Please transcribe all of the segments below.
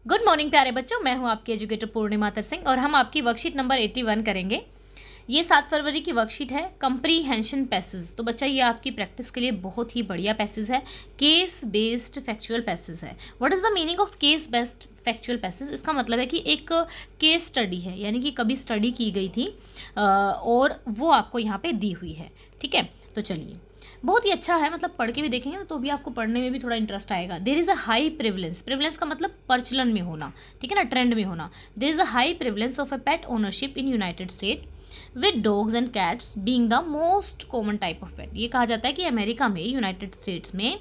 Good morning प्यारे बच्चों, मैं हूं आपकी एजुकेटर पूर्णिमा सिंह और हम आपकी वर्कशीट नंबर 81 करेंगे। ये 7 फरवरी की वर्कशीट है, कंप्रीहेंशन पैसेज। तो बच्चा ये आपकी प्रैक्टिस के लिए बहुत ही बढ़िया पैसेज है, केस बेस्ड फैक्चुअल पैसेज है। What is the meaning of case based factual passage? इसका मतलब है कि एक केस स्टडी है, यानी कि कभी स्टडी की गई थी और वो आपको यहाँ पे दी हुई है। ठीक है, तो चलिए, बहुत ही अच्छा है, मतलब पढ़ के भी देखेंगे तो भी आपको पढ़ने में भी थोड़ा इंटरेस्ट आएगा। देर is a high prevalence, prevalence का मतलब प्रचलन में होना, ठीक है ना, ट्रेंड में होना। There is a high prevalence of a pet ownership in United State with dogs and cats being the most common type of pet. ये कहा जाता है कि अमेरिका में, यूनाइटेड स्टेट्स में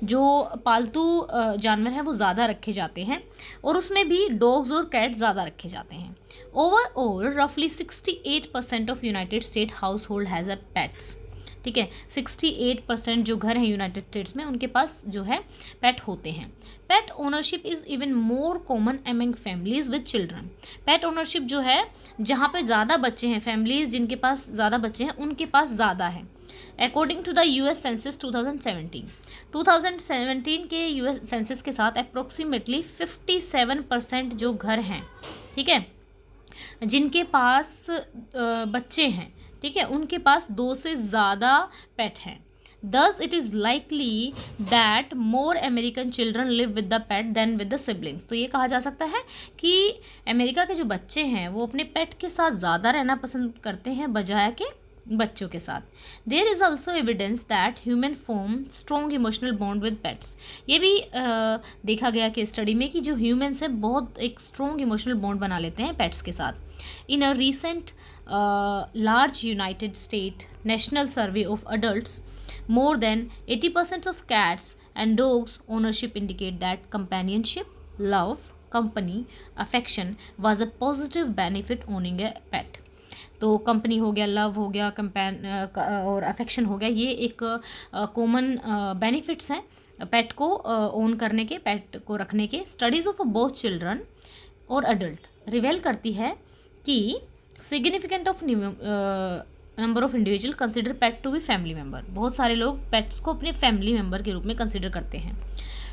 जो पालतू जानवर हैं वो ज़्यादा रखे जाते हैं और उसमें भी डॉग्स और कैट ज़्यादा रखे जाते हैं। ओवरऑल रफली 68% of United state house hold has a pets. ठीक है, 68% जो घर हैं यूनाइटेड स्टेट्स में उनके पास जो है पेट होते हैं। Pet ownership is even more common among families with children. Pet ownership जो है, जहाँ पे ज़्यादा बच्चे हैं, फैमिलीज जिनके पास ज़्यादा बच्चे हैं उनके पास ज़्यादा है। According to the US census 2017 के यूएस सेंसस के साथ अप्रोक्सीमेटली 57% जो घर हैं, ठीक है, जिनके पास बच्चे हैं, ठीक है, उनके पास 2 से ज़्यादा पेट हैं। Thus, it is likely that more American children live with the pet than with the siblings. तो ये कहा जा सकता है कि अमेरिका के जो बच्चे हैं वो अपने पेट के साथ ज़्यादा रहना पसंद करते हैं बजाय के बच्चों के साथ। There is also evidence that human form strong emotional bond with pets. ये भी देखा गया कि स्टडी में कि जो ह्यूमन्स हैं बहुत एक स्ट्रॉन्ग इमोशनल बॉन्ड बना लेते हैं पेट्स के साथ। In a recent large United States national survey of adults, more than 80% of cats and dogs ownership indicate that companionship, love, company, affection was a positive benefit owning a pet. तो company हो गया, love हो गया, और affection हो गया, ये एक कॉमन बेनिफिट्स हैं पेट को ओन करने के, पेट को रखने के। स्टडीज़ ऑफ बोथ चिल्ड्रन और अडल्ट रिवेल करती है कि significant of number of individual consider pet to be family member. बहुत सारे लोग पेट्स को अपने फैमिली मेम्बर के रूप में कंसिडर करते हैं।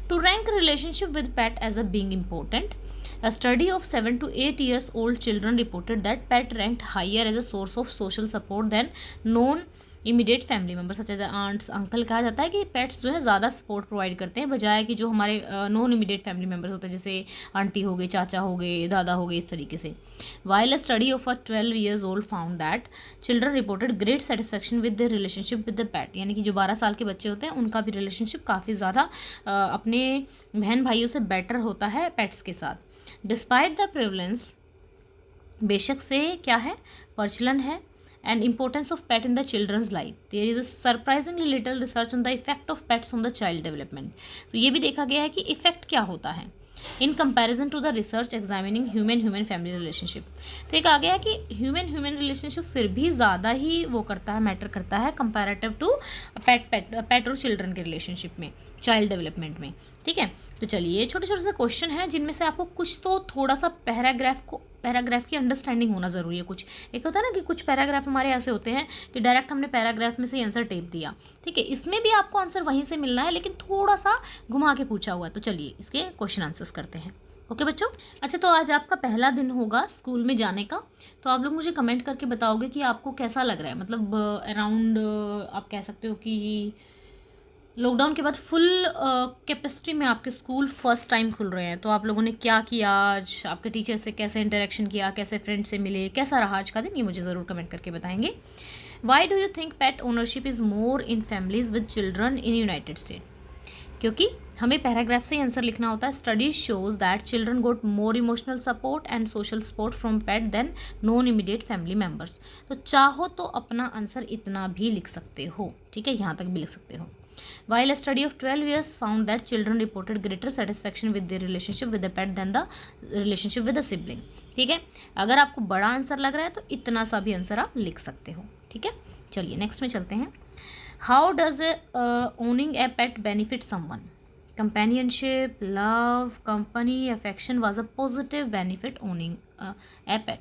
To rank relationship with pet as a being important, a study of 7 to 8 years old children reported that pet ranked higher as a source of social support than known immediate family member such as aunts uncle. कहा जाता है कि pets जो है ज़्यादा support provide करते हैं बजाय कि जो हमारे नॉन इमीडिएट फैमिली मेम्बर्स होते हैं, जैसे आंटी हो गए, चाचा हो गए, दादा हो गए, इस तरीके से। While a study of a 12 years old found that children reported great satisfaction with the relationship with the pet. यानी कि जो 12 साल के बच्चे होते हैं उनका भी रिलेशनशिप काफ़ी ज़्यादा अपने बहन भाइयों से बेटर होता है पेट्स के साथ। डिस्पाइट द प्रिवलेंस, बेशक से क्या है, प्रचलन है, and importance of pet in the children's life, there is a surprisingly little research on the effect of pets on the child development. तो ये भी देखा गया है कि इफेक्ट क्या होता है in comparison to the research examining human family relationship. तो एक आ गया कि ह्यूमन रिलेशनशिप फिर भी ज़्यादा ही वो करता है, मैटर करता है कंपैरेटिव टू पेट और चिल्ड्रन के रिलेशनशिप में, चाइल्ड डेवलपमेंट में। ठीक है, तो चलिए, छोटे छोटे से क्वेश्चन हैं जिनमें से आपको कुछ तो थोड़ा सा पैराग्राफ की अंडरस्टैंडिंग होना ज़रूरी है। कुछ एक होता है ना कि कुछ पैराग्राफ हमारे ऐसे होते हैं कि डायरेक्ट हमने पैराग्राफ में से आंसर टेप दिया, ठीक है, इसमें भी आपको आंसर वहीं से मिलना है लेकिन थोड़ा सा घुमा के पूछा हुआ है। तो चलिए इसके क्वेश्चन आंसर्स करते हैं। ओके बच्चों, अच्छा, तो आज आपका पहला दिन होगा स्कूल में जाने का। तो आप लोग मुझे कमेंट करके बताओगे कि आपको कैसा लग रहा है, मतलब अराउंड आप कह सकते हो कि लॉकडाउन के बाद फुल कैपेसिटी में आपके स्कूल फर्स्ट टाइम खुल रहे हैं। तो आप लोगों ने क्या किया आज, आपके टीचर से कैसे इंटरेक्शन किया, कैसे फ्रेंड से मिले, कैसा रहा आज का दिन, ये मुझे ज़रूर कमेंट करके बताएंगे। Why do you think pet ownership is more in families with children in United State? क्योंकि हमें पैराग्राफ से ही आंसर लिखना होता है। Studies shows that children got more emotional support and social support from pet than non immediate family members. तो चाहो तो अपना आंसर इतना भी लिख सकते हो, ठीक है, यहाँ तक भी लिख सकते हो। While a study of 12 years found that children reported greater satisfaction with their relationship with the pet than the relationship with the sibling. ठीक है, अगर आपको बड़ा आंसर लग रहा है तो इतना सा भी आंसर आप लिख सकते हो। ठीक है, चलिए नेक्स्ट में चलते हैं। How does owning a pet benefit someone? Companionship, love, company, affection was a positive benefit owning a pet.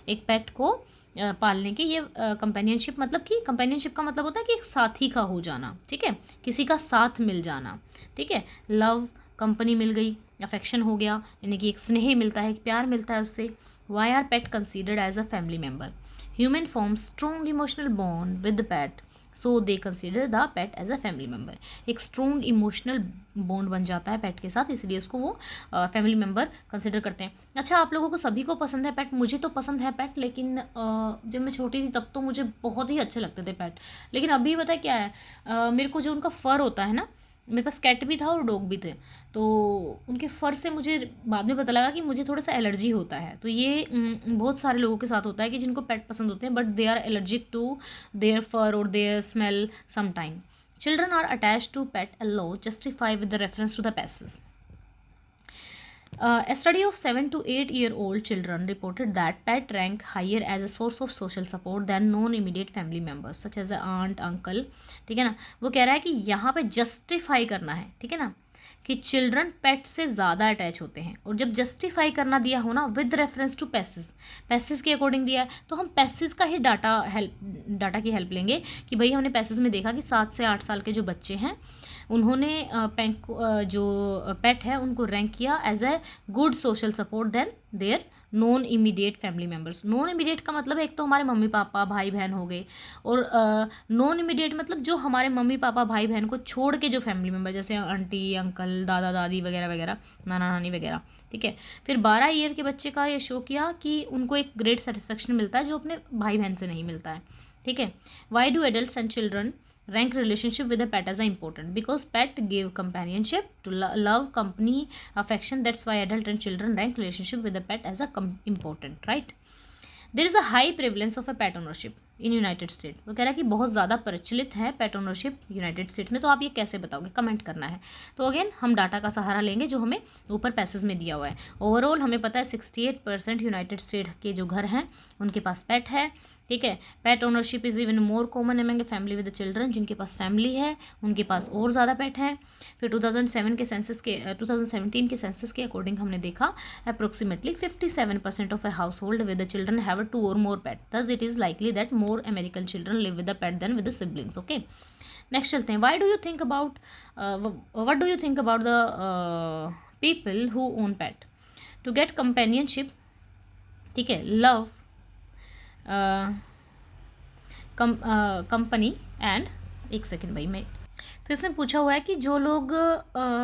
एक पेट को पालने की, ये कंपेनियनशिप मतलब कि कंपेनियनशिप का मतलब होता है कि एक साथी का हो जाना, ठीक है, किसी का साथ मिल जाना, ठीक है, लव, कंपनी मिल गई, अफेक्शन हो गया, यानी कि एक स्नेह मिलता है, एक प्यार मिलता है उससे. Why are pet considered as a family member? Human form strong emotional bond with the pet, so they consider the pet as a family member. एक स्ट्रॉन्ग इमोशनल बॉन्ड बन जाता है पेट के साथ, इसलिए उसको वो फैमिली मेम्बर कंसिडर करते हैं. अच्छा, आप लोगों को सभी को पसंद है पेट, मुझे तो पसंद है पेट, लेकिन जब मैं छोटी थी तब तो मुझे बहुत ही अच्छे लगते थे पेट. लेकिन अभी पता है क्या है, मेरे को जो उनका फ़र होता है ना, मेरे पास कैट भी था और डॉग भी थे, तो उनके फ़र से मुझे बाद में पता लगा कि मुझे थोड़ा सा एलर्जी होता है. तो ये बहुत सारे लोगों के साथ होता है कि जिनको पेट पसंद होते हैं but they are allergic to their fur और their smell some time. Children are attached to pet a lot, justify with the reference to the passes. A study of 7 to 8-year-old children reported that pet rank higher as a source of social support than non-immediate family members such as a aunt, uncle. ठीक है ना, वो कह रहा है कि यहाँ पे जस्टिफाई करना है, ठीक है ना, कि चिल्ड्रन पेट से ज़्यादा अटैच होते हैं. और जब जस्टिफाई करना दिया हो ना विद रेफरेंस टू पैसेज के अकॉर्डिंग दिया है, तो हम पैसेज का ही डाटा की हेल्प लेंगे कि भाई हमने पैसेज में देखा कि 7 से 8 साल के जो बच्चे हैं उन्होंने जो पेट है उनको रैंक किया as a good social support then there non immediate family members. Non immediate का मतलब एक तो हमारे मम्मी पापा भाई बहन हो गए, और नॉन इमीडिएट मतलब जो हमारे मम्मी पापा भाई बहन को छोड़ के जो फैमिली मेम्बर, जैसे आंटी अंकल दादा दादी वगैरह वगैरह, नाना नानी वगैरह. ठीक है, फिर 12 ईयर के बच्चे का ये शो किया कि उनको एक ग्रेट सेटिस्फेक्शन मिलता है जो अपने भाई बहन से नहीं मिलता है. ठीक है, why do adults and children rank relationship with a pet as a important? Because pet give companionship to love, company, affection. That's why adult and children rank relationship with the pet as a important, right? There is a high prevalence of a pet ownership in United state. वो कह रहा है कि बहुत ज़्यादा प्रचलित है pet ownership United state में. तो आप ये कैसे बताओगे, कमेंट करना है. तो अगेन हम डाटा का सहारा लेंगे जो हमें ऊपर पैसेज में दिया हुआ है. ओवरऑल हमें पता है 68% यूनाइटेड स्टेट के जो घर हैं उनके पास पेट है. ठीक है, pet ownership is even more common among a family with children. जिनके पास फैमिली है उनके पास और ज़्यादा पेट हैं. फिर 2017 के सेंसस के अकॉर्डिंग हमने देखा approximately 57% of a house hold with children have 2 or more pet. Thus it is likely that more American children live with a pet than with the siblings. Okay, next चलते हैं. What do you think about the people who own pet? To get companionship, ठीक है, love, company and, एक second भाई मैं, तो इसमें पूछा हुआ है कि जो लोग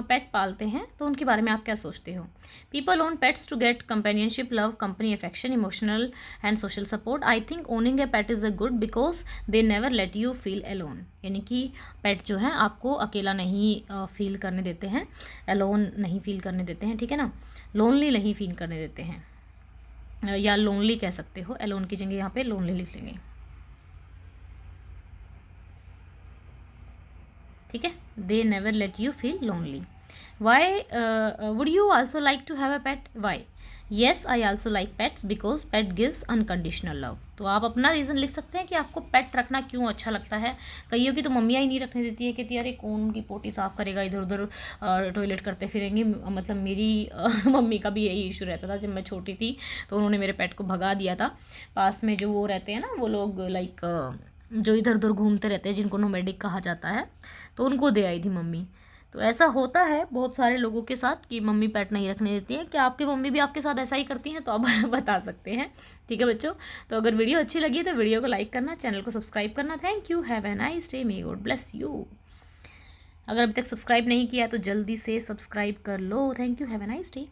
पेट पालते हैं तो उनके बारे में आप क्या सोचते हो. People own pets to get companionship, love, company, affection, emotional and social support. I think owning a pet is a good because they never let you feel alone. यानी कि पेट जो है आपको अकेला नहीं फील करने देते हैं, एलोन नहीं फील करने देते हैं. ठीक है ना, लोनली नहीं फील करने देते हैं, या लोनली कह सकते हो, एलोन की जगह यहाँ पे लोनली लिख लेंगे. ठीक है, they never let you feel lonely. Why would you also like to have a pet? Why? Yes, I also like pets because pet gives unconditional love. तो आप अपना रीज़न लिख सकते हैं कि आपको पेट रखना क्यों अच्छा लगता है. कईयों की तो मम्मियाँ ही नहीं रखने देती है, कहती है अरे कौन उनकी पोटी साफ़ करेगा, इधर उधर टॉयलेट करते फिरेंगे. मतलब मेरी मम्मी का भी यही इशू रहता था. जब मैं छोटी थी तो उन्होंने मेरे पेट को भगा दिया था. पास में जो वो रहते हैं ना, वो लोग लाइक जो इधर उधर घूमते रहते हैं जिनको नोमैडिक कहा जाता है, तो उनको दे आई थी मम्मी. तो ऐसा होता है बहुत सारे लोगों के साथ कि मम्मी पेट नहीं रखने देती है. क्या आपकी मम्मी भी आपके साथ ऐसा ही करती हैं? तो आप बता सकते हैं. ठीक है बच्चों, तो अगर वीडियो अच्छी लगी तो वीडियो को लाइक करना, चैनल को सब्सक्राइब करना. Thank you, have a nice day, may God bless you. अगर अभी तक सब्सक्राइब नहीं किया तो जल्दी से सब्सक्राइब कर लो. Thank you, have a nice day.